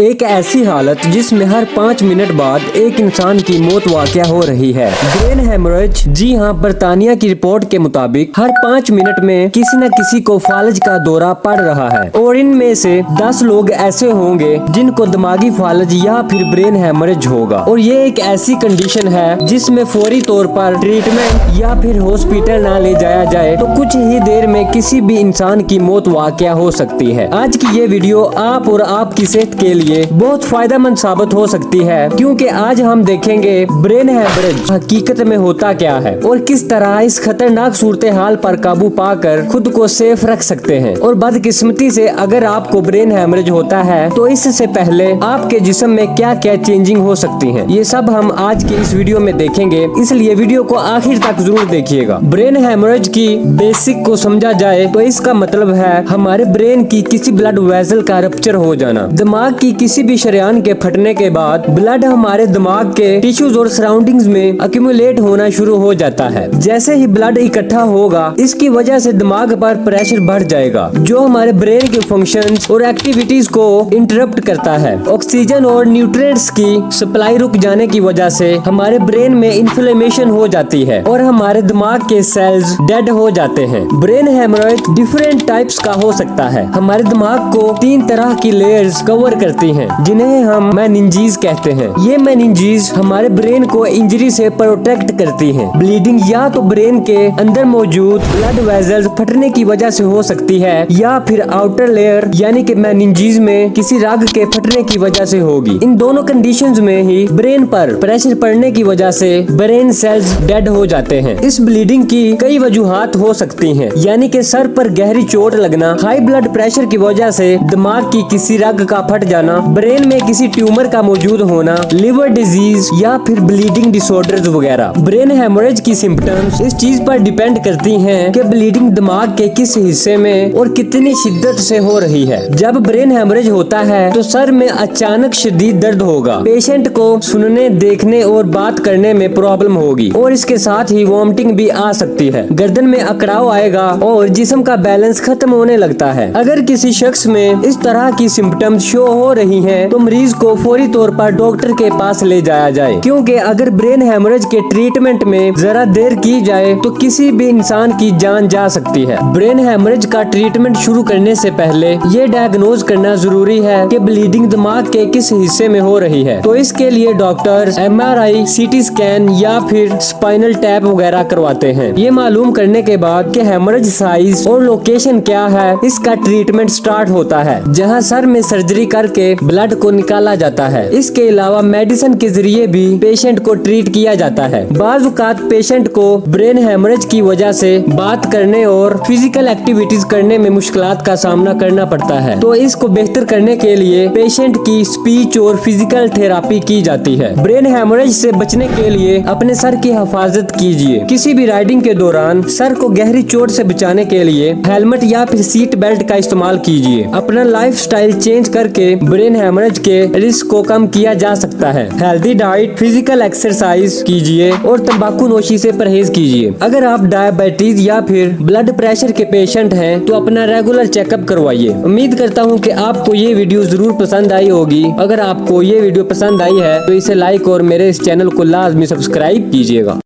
ایک ایسی حالت جس میں ہر 5 منٹ بعد ایک انسان کی موت واقع ہو رہی ہے، برین ہیمورائج۔ جی ہاں، برطانیہ کی رپورٹ کے مطابق ہر 5 منٹ میں کسی نہ کسی کو فالج کا دورہ پڑ رہا ہے، اور ان میں سے 10 لوگ ایسے ہوں گے جن کو دماغی فالج یا پھر برین ہیمورائج ہوگا۔ اور یہ ایک ایسی کنڈیشن ہے جس میں فوری طور پر ٹریٹمنٹ یا پھر ہاسپٹل نہ لے جایا جائے تو کچھ ہی دیر میں کسی بھی انسان کی موت واقع ہو سکتی ہے۔ آج کی یہ ویڈیو آپ اور آپ کی صحت کے لیے بہت فائدہ مند ثابت ہو سکتی ہے، کیونکہ آج ہم دیکھیں گے برین ہیمورائج حقیقت میں ہوتا کیا ہے اور کس طرح اس خطرناک صورتحال پر قابو پا کر خود کو سیف رکھ سکتے ہیں۔ اور بدقسمتی سے اگر آپ کو برین ہیمورائج ہوتا ہے تو اس سے پہلے آپ کے جسم میں کیا کیا چینجنگ ہو سکتی ہیں، یہ سب ہم آج کے اس ویڈیو میں دیکھیں گے، اس لیے ویڈیو کو آخر تک ضرور دیکھیے گا۔ برین ہیمورائج کی بیسک کو سمجھا جائے تو اس کا مطلب ہے ہمارے برین کی کسی بلڈ ویزل کا رپچر ہو جانا۔ دماغ کی کسی بھی شریان کے پھٹنے کے بعد بلڈ ہمارے دماغ کے ٹیشوز اور سراؤنڈنگز میں ایکومولیٹ ہونا شروع ہو جاتا ہے۔ جیسے ہی بلڈ اکٹھا ہوگا، اس کی وجہ سے دماغ پر پریشر بڑھ جائے گا، جو ہمارے برین کے فنکشنز اور ایکٹیویٹیز کو انٹرپٹ کرتا ہے۔ آکسیجن اور نیوٹرینٹس کی سپلائی رک جانے کی وجہ سے ہمارے برین میں انفلیمیشن ہو جاتی ہے اور ہمارے دماغ کے سیلز ڈیڈ ہو جاتے ہیں۔ برین ہیمورائج ڈیفرنٹ ٹائپس کا ہو سکتا ہے۔ ہمارے دماغ کو 3 طرح کی لیئرز کور کرتی ہیں، جنہیں ہم میننجیز کہتے ہیں۔ یہ میننجیز ہمارے برین کو انجری سے پروٹیکٹ کرتی ہیں۔ بلیڈنگ یا تو برین کے اندر موجود بلڈ ویزلز پھٹنے کی وجہ سے ہو سکتی ہے، یا پھر آؤٹر لیئر یعنی کہ میننجیز میں کسی رگ کے پھٹنے کی وجہ سے ہوگی۔ ان دونوں کنڈیشنز میں ہی برین پر پریشر پڑنے کی وجہ سے برین سیلز ڈیڈ ہو جاتے ہیں۔ اس بلیڈنگ کی کئی وجوہات ہو سکتی ہیں، یعنی کہ سر پر گہری چوٹ لگنا، ہائی بلڈ پریشر کی وجہ سے دماغ کی کسی رگ کا پھٹ جانا، برین میں کسی ٹیومر کا موجود ہونا، لیور ڈیزیز یا پھر بلیڈنگ ڈس آرڈرز وغیرہ۔ برین ہیمورائج کی سمپٹمز اس چیز پر ڈیپینڈ کرتی ہیں کہ بلیڈنگ دماغ کے کس حصے میں اور کتنی شدت سے ہو رہی ہے۔ جب برین ہیمورائج ہوتا ہے تو سر میں اچانک شدید درد ہوگا، پیشنٹ کو سننے، دیکھنے اور بات کرنے میں پرابلم ہوگی، اور اس کے ساتھ ہی وامٹنگ بھی آ سکتی ہے۔ گردن میں اکڑاؤ آئے گا اور جسم کا بیلنس ختم ہونے لگتا ہے۔ اگر کسی شخص میں اس طرح کی سمپٹمز شو ہو رہی ہیں تو مریض کو فوری طور پر ڈاکٹر کے پاس لے جایا جائے، کیونکہ اگر برین ہیمورائج کے ٹریٹمنٹ میں ذرا دیر کی جائے تو کسی بھی انسان کی جان جا سکتی ہے۔ برین ہیمورائج کا ٹریٹمنٹ شروع کرنے سے پہلے یہ ڈائگنوز کرنا ضروری ہے کہ بلیڈنگ دماغ کے کس حصے میں ہو رہی ہے، تو اس کے لیے ڈاکٹر MRI، CT اسکین یا پھر اسپائنل ٹیپ وغیرہ کرواتے ہیں۔ یہ معلوم کرنے کے بعد کہ ہیمورائج سائز اور لوکیشن کیا ہے، اس کا ٹریٹمنٹ سٹارٹ ہوتا ہے، جہاں سر میں سرجری کر کے بلڈ کو نکالا جاتا ہے۔ اس کے علاوہ میڈیسن کے ذریعے بھی پیشنٹ کو ٹریٹ کیا جاتا ہے۔ بعض اوقات پیشنٹ کو برین ہیمورائج کی وجہ سے بات کرنے اور فزیکل ایکٹیویٹیز کرنے میں مشکلات کا سامنا کرنا پڑتا ہے، تو اس کو بہتر کرنے کے لیے پیشنٹ کی اسپیچ اور فزیکل تھراپی کی جاتی ہے۔ برین ہیمورائج سے بچنے کے لیے اپنے سر کی حفاظت کیجیے۔ کسی بھی رائڈنگ کے دوران سر کو گہری چوٹ سے بچانے کے لیے ہیلمٹ یا پھر سیٹ بیلٹ کا استعمال کیجیے۔ اپنا لائف سٹائل چینج کر کے برین ہیمورائج کے رسک کو کم کیا جا سکتا ہے۔ ہیلدی ڈائٹ، فزیکل ایکسرسائز کیجیے اور تمباکو نوشی سے پرہیز کیجیے۔ اگر آپ ڈائبٹیز یا پھر بلڈ پریشر کے پیشنٹ ہیں تو اپنا ریگولر چیک اپ کروائیے۔ امید کرتا ہوں کہ آپ کو یہ ویڈیو ضرور پسند آئی ہوگی۔ اگر آپ کو یہ ویڈیو پسند آئی ہے تو اسے لائک اور میرے اس چینل کو لازمی سبسکرائب کیجیے گا۔